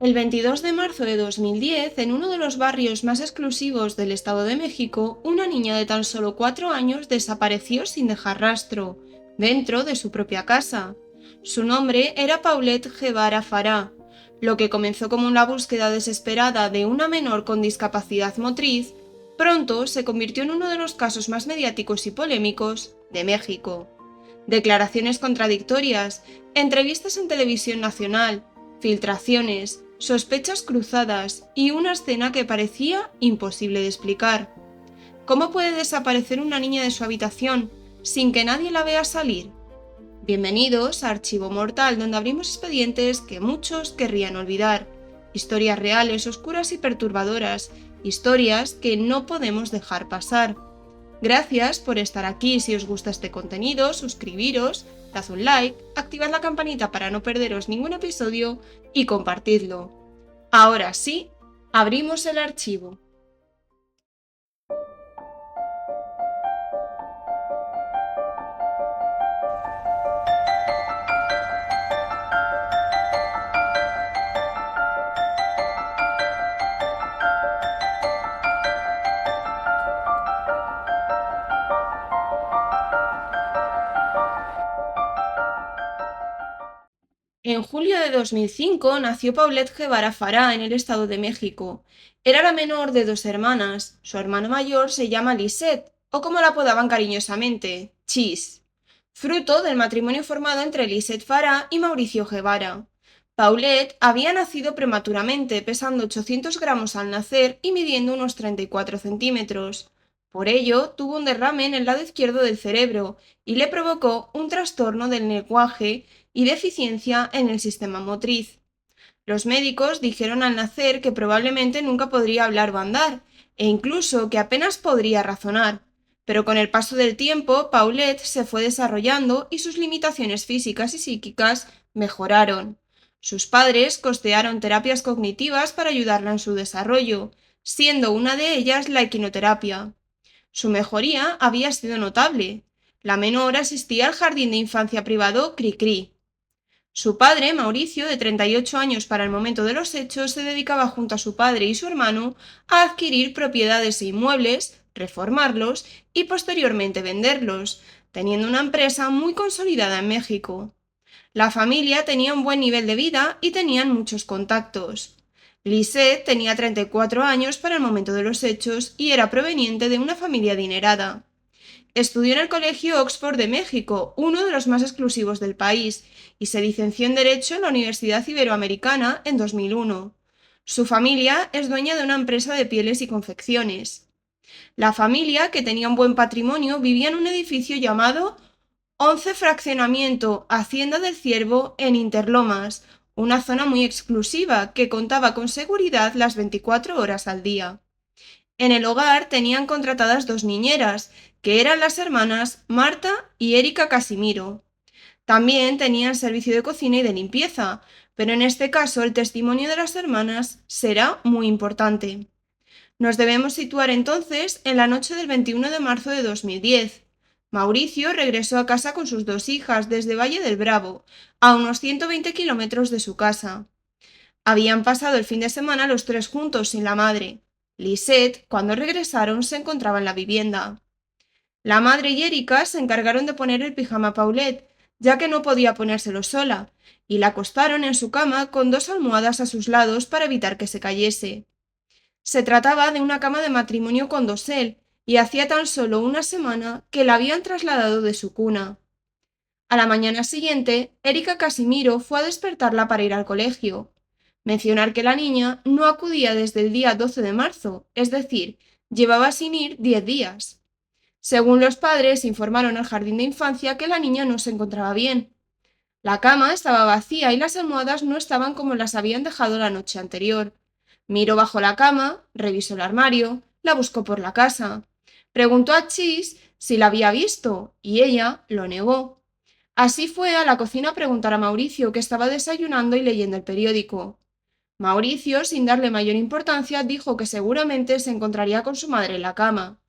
El 22 de marzo de 2010, en uno de los barrios más exclusivos del Estado de México, una niña de tan solo 4 años desapareció sin dejar rastro, dentro de su propia casa. Su nombre era Paulette Guevara Farah. Lo que comenzó como una búsqueda desesperada de una menor con discapacidad motriz, pronto se convirtió en uno de los casos más mediáticos y polémicos de México. Declaraciones contradictorias, entrevistas en televisión nacional, filtraciones, sospechas cruzadas y una escena que parecía imposible de explicar. ¿Cómo puede desaparecer una niña de su habitación sin que nadie la vea salir? Bienvenidos a Archivo Mortal, donde abrimos expedientes que muchos querrían olvidar. Historias reales, oscuras y perturbadoras, historias que no podemos dejar pasar. Gracias por estar aquí. Si os gusta este contenido, suscribiros, dad un like, activad la campanita para no perderos ningún episodio y compartidlo. Ahora sí, abrimos el archivo. En julio de 2005 nació Paulette Guevara Farah en el Estado de México. Era la menor de 2 hermanas. Su hermano mayor se llama Lisette, o como la apodaban cariñosamente, Chis, fruto del matrimonio formado entre Lisette Farah y Mauricio Guevara. Paulette había nacido prematuramente, pesando 800 gramos al nacer y midiendo unos 34 centímetros. Por ello, tuvo un derrame en el lado izquierdo del cerebro y le provocó un trastorno del lenguaje y deficiencia en el sistema motriz. Los médicos dijeron al nacer que probablemente nunca podría hablar o andar, e incluso que apenas podría razonar. Pero con el paso del tiempo, Paulette se fue desarrollando y sus limitaciones físicas y psíquicas mejoraron. Sus padres costearon terapias cognitivas para ayudarla en su desarrollo, siendo una de ellas la equinoterapia. Su mejoría había sido notable. La menor asistía al jardín de infancia privado Cricri. Su padre, Mauricio, de 38 años para el momento de los hechos, se dedicaba junto a su padre y su hermano a adquirir propiedades e inmuebles, reformarlos y posteriormente venderlos, teniendo una empresa muy consolidada en México. La familia tenía un buen nivel de vida y tenían muchos contactos. Lisette tenía 34 años para el momento de los hechos y era proveniente de una familia adinerada. Estudió en el Colegio Oxford de México, uno de los más exclusivos del país, y se licenció en Derecho en la Universidad Iberoamericana en 2001. Su familia es dueña de una empresa de pieles y confecciones. La familia, que tenía un buen patrimonio, vivía en un edificio llamado 11 Fraccionamiento Hacienda del Ciervo en Interlomas, una zona muy exclusiva que contaba con seguridad las 24 horas al día. En el hogar tenían contratadas 2 niñeras, que eran las hermanas Marta y Erika Casimiro. También tenían servicio de cocina y de limpieza, pero en este caso el testimonio de las hermanas será muy importante. Nos debemos situar entonces en la noche del 21 de marzo de 2010. Mauricio regresó a casa con sus 2 hijas desde Valle del Bravo, a unos 120 kilómetros de su casa. Habían pasado el fin de semana los 3 juntos sin la madre. Lisette, cuando regresaron, se encontraba en la vivienda. La madre y Erika se encargaron de poner el pijama a Paulette, ya que no podía ponérselo sola, y la acostaron en su cama con 2 almohadas a sus lados para evitar que se cayese. Se trataba de una cama de matrimonio con dosel, y hacía tan solo una semana que la habían trasladado de su cuna. A la mañana siguiente, Erika Casimiro fue a despertarla para ir al colegio. Mencionar que la niña no acudía desde el día 12 de marzo, es decir, llevaba sin ir 10 días. Según los padres, informaron al jardín de infancia que la niña no se encontraba bien. La cama estaba vacía y las almohadas no estaban como las habían dejado la noche anterior. Miró bajo la cama, revisó el armario, la buscó por la casa. Preguntó a Chis si la había visto y ella lo negó. Así fue a la cocina a preguntar a Mauricio, que estaba desayunando y leyendo el periódico. Mauricio, sin darle mayor importancia, dijo que seguramente se encontraría con su madre en la cama.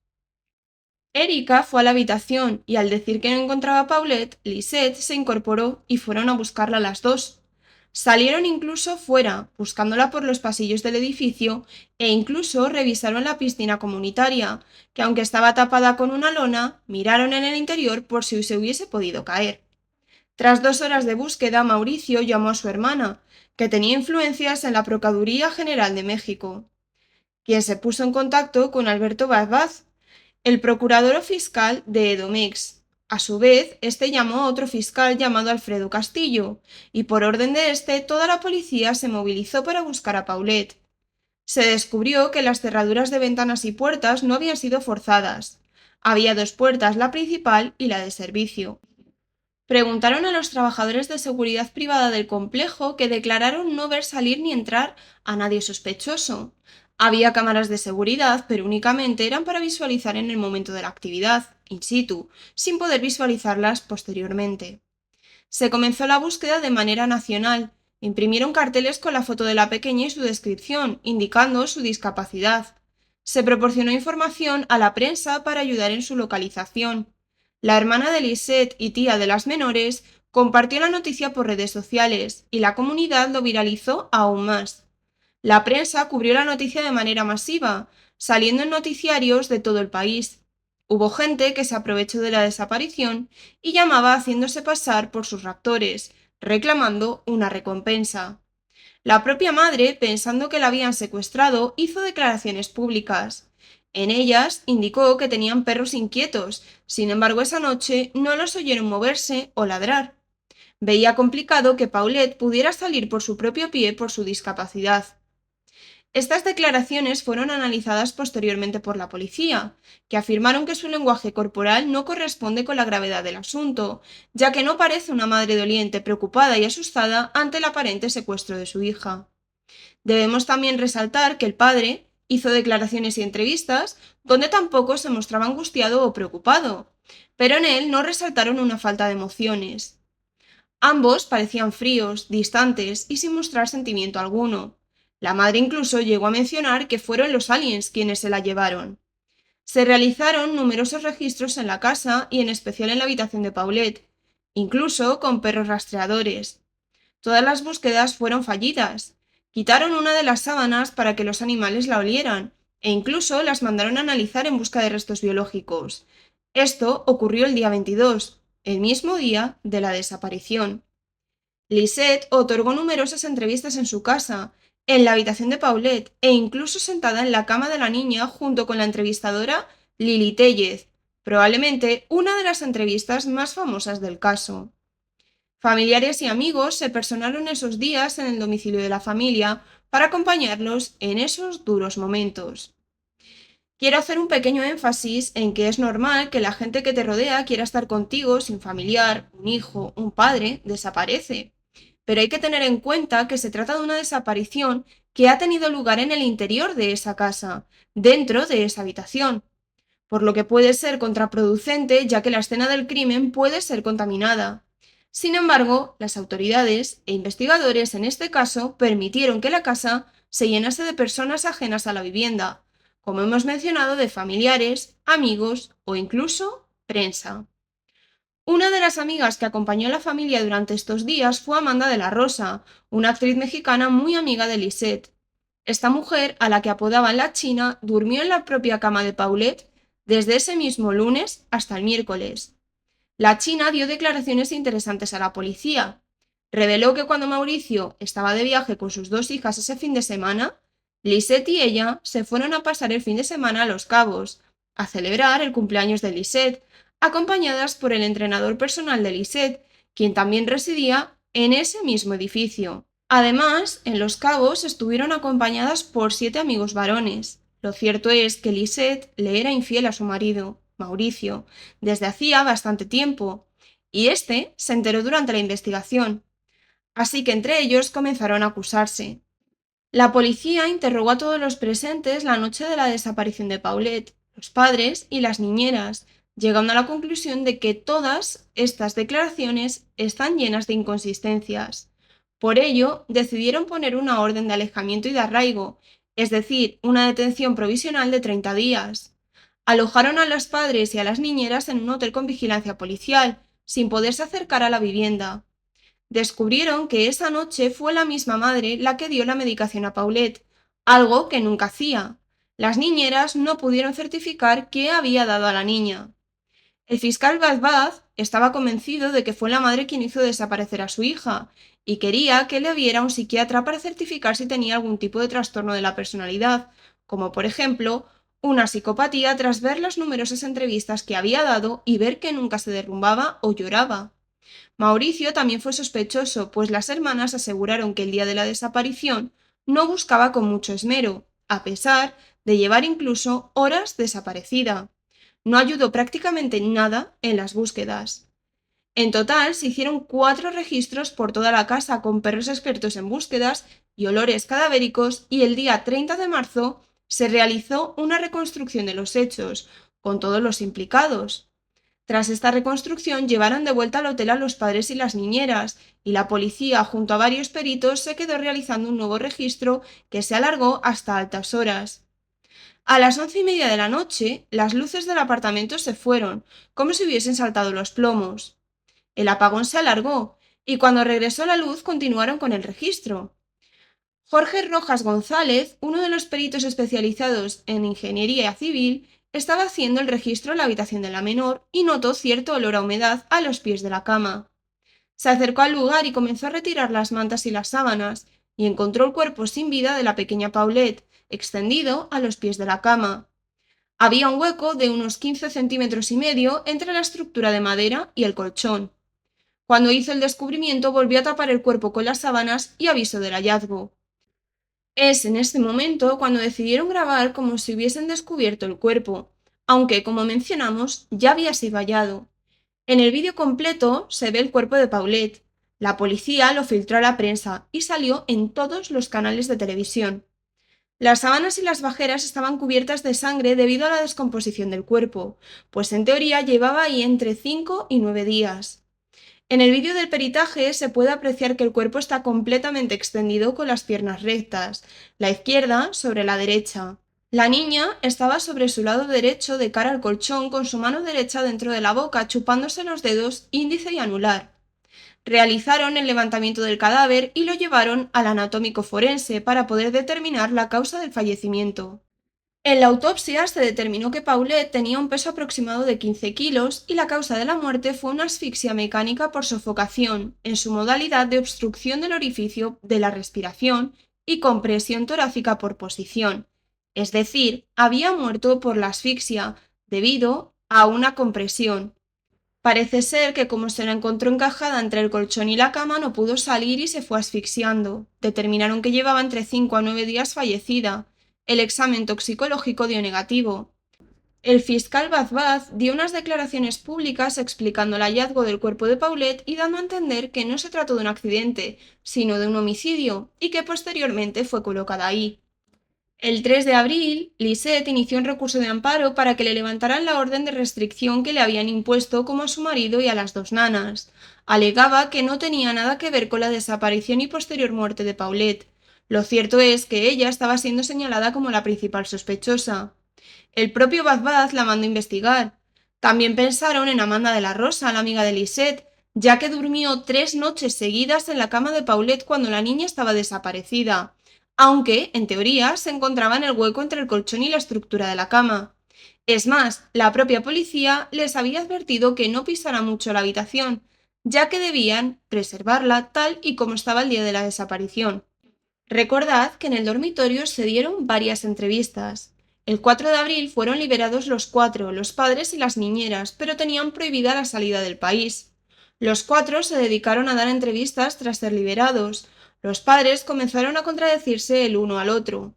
Erika fue a la habitación y al decir que no encontraba a Paulette, Lisette se incorporó y fueron a buscarla las 2. Salieron incluso fuera, buscándola por los pasillos del edificio, e incluso revisaron la piscina comunitaria, que aunque estaba tapada con una lona, miraron en el interior por si se hubiese podido caer. Tras 2 horas de búsqueda, Mauricio llamó a su hermana, que tenía influencias en la Procuraduría General de México, quien se puso en contacto con Alberto Barbaz, el procurador o fiscal de Edomex. A su vez, este llamó a otro fiscal llamado Alfredo Castillo, y por orden de este, toda la policía se movilizó para buscar a Paulette. Se descubrió que las cerraduras de ventanas y puertas no habían sido forzadas. Había 2 puertas, la principal y la de servicio. Preguntaron a los trabajadores de seguridad privada del complejo, que declararon no ver salir ni entrar a nadie sospechoso. Había cámaras de seguridad, pero únicamente eran para visualizar en el momento de la actividad, in situ, sin poder visualizarlas posteriormente. Se comenzó la búsqueda de manera nacional. Imprimieron carteles con la foto de la pequeña y su descripción, indicando su discapacidad. Se proporcionó información a la prensa para ayudar en su localización. La hermana de Lisette y tía de las menores compartió la noticia por redes sociales y la comunidad lo viralizó aún más. La prensa cubrió la noticia de manera masiva, saliendo en noticiarios de todo el país. Hubo gente que se aprovechó de la desaparición y llamaba haciéndose pasar por sus raptores, reclamando una recompensa. La propia madre, pensando que la habían secuestrado, hizo declaraciones públicas. En ellas indicó que tenían perros inquietos, sin embargo esa noche no los oyeron moverse o ladrar. Veía complicado que Paulette pudiera salir por su propio pie por su discapacidad. Estas declaraciones fueron analizadas posteriormente por la policía, que afirmaron que su lenguaje corporal no corresponde con la gravedad del asunto, ya que no parece una madre doliente, preocupada y asustada ante el aparente secuestro de su hija. Debemos también resaltar que el padre hizo declaraciones y entrevistas donde tampoco se mostraba angustiado o preocupado, pero en él no resaltaron una falta de emociones. Ambos parecían fríos, distantes y sin mostrar sentimiento alguno. La madre incluso llegó a mencionar que fueron los aliens quienes se la llevaron. Se realizaron numerosos registros en la casa y en especial en la habitación de Paulette, incluso con perros rastreadores. Todas las búsquedas fueron fallidas. Quitaron una de las sábanas para que los animales la olieran, e incluso las mandaron a analizar en busca de restos biológicos. Esto ocurrió el día 22, el mismo día de la desaparición. Lisette otorgó numerosas entrevistas en su casa, en la habitación de Paulette e incluso sentada en la cama de la niña junto con la entrevistadora Lili Tellez, probablemente una de las entrevistas más famosas del caso. Familiares y amigos se personaron esos días en el domicilio de la familia para acompañarlos en esos duros momentos. Quiero hacer un pequeño énfasis en que es normal que la gente que te rodea quiera estar contigo sin familiar, un hijo, un padre, desaparece. Pero hay que tener en cuenta que se trata de una desaparición que ha tenido lugar en el interior de esa casa, dentro de esa habitación, por lo que puede ser contraproducente ya que la escena del crimen puede ser contaminada. Sin embargo, las autoridades e investigadores en este caso permitieron que la casa se llenase de personas ajenas a la vivienda, como hemos mencionado, de familiares, amigos o incluso prensa. Una de las amigas que acompañó a la familia durante estos días fue Amanda de la Rosa, una actriz mexicana muy amiga de Lisette. Esta mujer, a la que apodaban la China, durmió en la propia cama de Paulette desde ese mismo lunes hasta el miércoles. La China dio declaraciones interesantes a la policía. Reveló que cuando Mauricio estaba de viaje con sus 2 hijas ese fin de semana, Lisette y ella se fueron a pasar el fin de semana a Los Cabos, a celebrar el cumpleaños de Lisette, acompañadas por el entrenador personal de Lisette, quien también residía en ese mismo edificio. Además, en Los Cabos estuvieron acompañadas por 7 amigos varones. Lo cierto es que Lisette le era infiel a su marido, Mauricio, desde hacía bastante tiempo, y este se enteró durante la investigación. Así que entre ellos comenzaron a acusarse. La policía interrogó a todos los presentes la noche de la desaparición de Paulette, los padres y las niñeras, llegando a la conclusión de que todas estas declaraciones están llenas de inconsistencias. Por ello, decidieron poner una orden de alejamiento y de arraigo, es decir, una detención provisional de 30 días. Alojaron a los padres y a las niñeras en un hotel con vigilancia policial, sin poderse acercar a la vivienda. Descubrieron que esa noche fue la misma madre la que dio la medicación a Paulette, algo que nunca hacía. Las niñeras no pudieron certificar qué había dado a la niña. El fiscal Baz estaba convencido de que fue la madre quien hizo desaparecer a su hija y quería que le viera un psiquiatra para certificar si tenía algún tipo de trastorno de la personalidad, como por ejemplo una psicopatía tras ver las numerosas entrevistas que había dado y ver que nunca se derrumbaba o lloraba. Mauricio también fue sospechoso, pues las hermanas aseguraron que el día de la desaparición no buscaba con mucho esmero, a pesar de llevar incluso horas desaparecida. No ayudó prácticamente nada en las búsquedas. En total se hicieron 4 registros por toda la casa con perros expertos en búsquedas y olores cadavéricos y el día 30 de marzo se realizó una reconstrucción de los hechos, con todos los implicados. Tras esta reconstrucción llevaron de vuelta al hotel a los padres y las niñeras, y la policía junto a varios peritos se quedó realizando un nuevo registro que se alargó hasta altas horas. A las 11:30 de la noche, las luces del apartamento se fueron, como si hubiesen saltado los plomos. El apagón se alargó, y cuando regresó la luz continuaron con el registro. Jorge Rojas González, uno de los peritos especializados en ingeniería civil, estaba haciendo el registro en la habitación de la menor y notó cierto olor a humedad a los pies de la cama. Se acercó al lugar y comenzó a retirar las mantas y las sábanas, y encontró el cuerpo sin vida de la pequeña Paulette, extendido a los pies de la cama. Había un hueco de unos 15 centímetros y medio entre la estructura de madera y el colchón. Cuando hizo el descubrimiento volvió a tapar el cuerpo con las sábanas y avisó del hallazgo. Es en este momento cuando decidieron grabar como si hubiesen descubierto el cuerpo, aunque, como mencionamos, ya había sido hallado. En el vídeo completo se ve el cuerpo de Paulette. La policía lo filtró a la prensa y salió en todos los canales de televisión. Las sábanas y las bajeras estaban cubiertas de sangre debido a la descomposición del cuerpo, pues en teoría llevaba ahí entre 5 y 9 días. En el vídeo del peritaje se puede apreciar que el cuerpo está completamente extendido con las piernas rectas, la izquierda sobre la derecha. La niña estaba sobre su lado derecho de cara al colchón con su mano derecha dentro de la boca chupándose los dedos índice y anular. Realizaron el levantamiento del cadáver y lo llevaron al anatómico forense para poder determinar la causa del fallecimiento. En la autopsia se determinó que Paulette tenía un peso aproximado de 15 kilos y la causa de la muerte fue una asfixia mecánica por sofocación, en su modalidad de obstrucción del orificio de la respiración y compresión torácica por posición. Es decir, había muerto por la asfixia debido a una compresión. Parece ser que como se la encontró encajada entre el colchón y la cama no pudo salir y se fue asfixiando. Determinaron que llevaba entre 5 a 9 días fallecida. El examen toxicológico dio negativo. El fiscal Baz dio unas declaraciones públicas explicando el hallazgo del cuerpo de Paulette y dando a entender que no se trató de un accidente, sino de un homicidio, y que posteriormente fue colocada ahí. El 3 de abril, Lisette inició un recurso de amparo para que le levantaran la orden de restricción que le habían impuesto como a su marido y a las 2 nanas. Alegaba que no tenía nada que ver con la desaparición y posterior muerte de Paulette. Lo cierto es que ella estaba siendo señalada como la principal sospechosa. El propio Baz la mandó a investigar. También pensaron en Amanda de la Rosa, la amiga de Lisette, ya que durmió 3 noches seguidas en la cama de Paulette cuando la niña estaba desaparecida, aunque, en teoría, se encontraba en el hueco entre el colchón y la estructura de la cama. Es más, la propia policía les había advertido que no pisara mucho la habitación, ya que debían preservarla tal y como estaba el día de la desaparición. Recordad que en el dormitorio se dieron varias entrevistas. El 4 de abril fueron liberados los 4, los padres y las niñeras, pero tenían prohibida la salida del país. Los 4 se dedicaron a dar entrevistas tras ser liberados. Los padres comenzaron a contradecirse el uno al otro.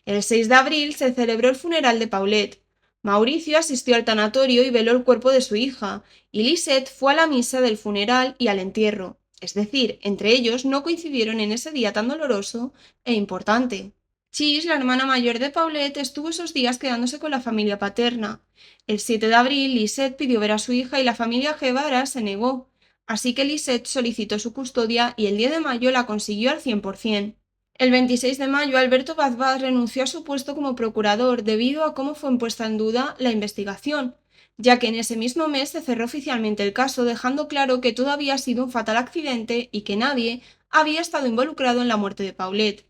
El 6 de abril se celebró el funeral de Paulette. Mauricio asistió al tanatorio y veló el cuerpo de su hija, y Lisette fue a la misa del funeral y al entierro. Es decir, entre ellos no coincidieron en ese día tan doloroso e importante. Chis, la hermana mayor de Paulette, estuvo esos días quedándose con la familia paterna. El 7 de abril, Lisette pidió ver a su hija y la familia Guevara se negó. Así que Lisette solicitó su custodia y el 10 de mayo la consiguió al 100%. El 26 de mayo, Alberto Baz renunció a su puesto como procurador debido a cómo fue puesta en duda la investigación. ya que en ese mismo mes se cerró oficialmente el caso, dejando claro que todo había sido un fatal accidente y que nadie había estado involucrado en la muerte de Paulette.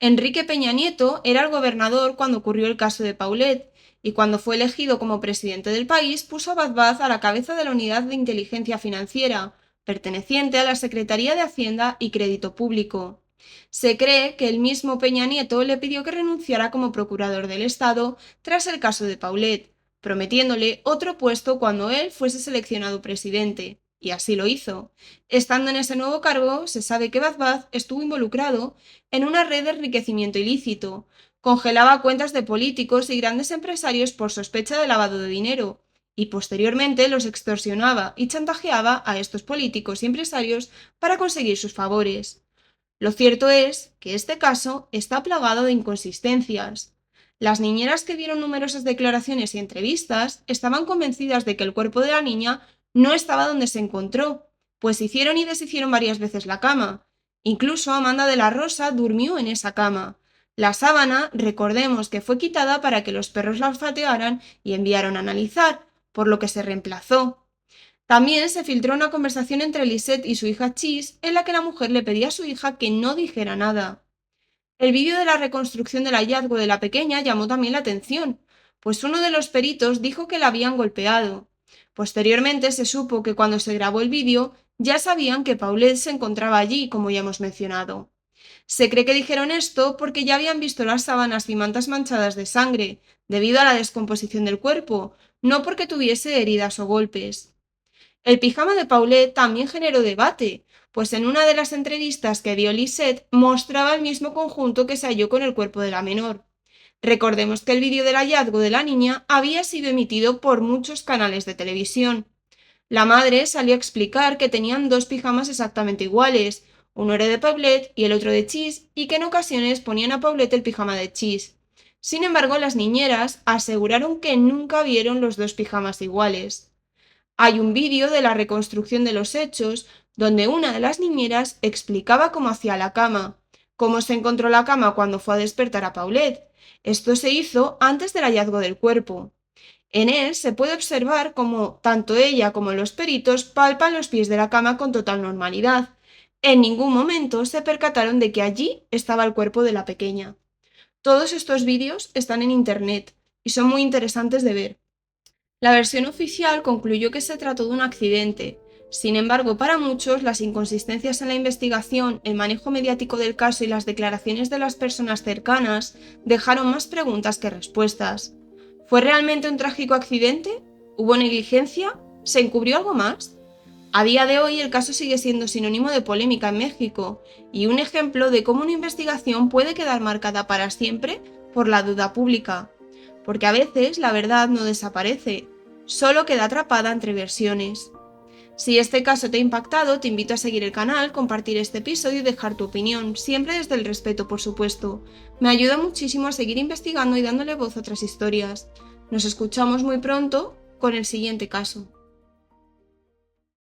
Enrique Peña Nieto era el gobernador cuando ocurrió el caso de Paulette, y cuando fue elegido como presidente del país puso a Baz a la cabeza de la Unidad de Inteligencia Financiera, perteneciente a la Secretaría de Hacienda y Crédito Público. Se cree que el mismo Peña Nieto le pidió que renunciara como procurador del Estado tras el caso de Paulette, prometiéndole otro puesto cuando él fuese seleccionado presidente. Y así lo hizo. Estando en ese nuevo cargo, se sabe que Baz estuvo involucrado en una red de enriquecimiento ilícito, congelaba cuentas de políticos y grandes empresarios por sospecha de lavado de dinero, y posteriormente los extorsionaba y chantajeaba a estos políticos y empresarios para conseguir sus favores. Lo cierto es que este caso está plagado de inconsistencias. Las niñeras que dieron numerosas declaraciones y entrevistas estaban convencidas de que el cuerpo de la niña no estaba donde se encontró, pues hicieron y deshicieron varias veces la cama. Incluso Amanda de la Rosa durmió en esa cama. La sábana, recordemos que fue quitada para que los perros la olfatearan y enviaron a analizar, por lo que se reemplazó. También se filtró una conversación entre Lisette y su hija Chis, en la que la mujer le pedía a su hija que no dijera nada. El vídeo de la reconstrucción del hallazgo de la pequeña llamó también la atención, pues uno de los peritos dijo que la habían golpeado. Posteriormente se supo que cuando se grabó el vídeo ya sabían que Paulette se encontraba allí, como ya hemos mencionado. Se cree que dijeron esto porque ya habían visto las sábanas y mantas manchadas de sangre, debido a la descomposición del cuerpo, no porque tuviese heridas o golpes. El pijama de Paulette también generó debate, pues en una de las entrevistas que dio Lisette mostraba el mismo conjunto que se halló con el cuerpo de la menor. Recordemos que el vídeo del hallazgo de la niña había sido emitido por muchos canales de televisión. La madre salió a explicar que tenían dos pijamas exactamente iguales, uno era de Paulette y el otro de Chis, y que en ocasiones ponían a Paulette el pijama de Chis. Sin embargo, las niñeras aseguraron que nunca vieron los dos pijamas iguales. Hay un vídeo de la reconstrucción de los hechos donde una de las niñeras explicaba cómo hacía la cama, cómo se encontró la cama cuando fue a despertar a Paulette. Esto se hizo antes del hallazgo del cuerpo. En él se puede observar cómo tanto ella como los peritos palpan los pies de la cama con total normalidad. En ningún momento se percataron de que allí estaba el cuerpo de la pequeña. Todos estos vídeos están en internet y son muy interesantes de ver. La versión oficial concluyó que se trató de un accidente. Sin embargo, para muchos, las inconsistencias en la investigación, el manejo mediático del caso y las declaraciones de las personas cercanas dejaron más preguntas que respuestas. ¿Fue realmente un trágico accidente? ¿Hubo negligencia? ¿Se encubrió algo más? A día de hoy, el caso sigue siendo sinónimo de polémica en México y un ejemplo de cómo una investigación puede quedar marcada para siempre por la duda pública. Porque a veces la verdad no desaparece, solo queda atrapada entre versiones. Si este caso te ha impactado, te invito a seguir el canal, compartir este episodio y dejar tu opinión, siempre desde el respeto, por supuesto. Me ayuda muchísimo a seguir investigando y dándole voz a otras historias. Nos escuchamos muy pronto con el siguiente caso.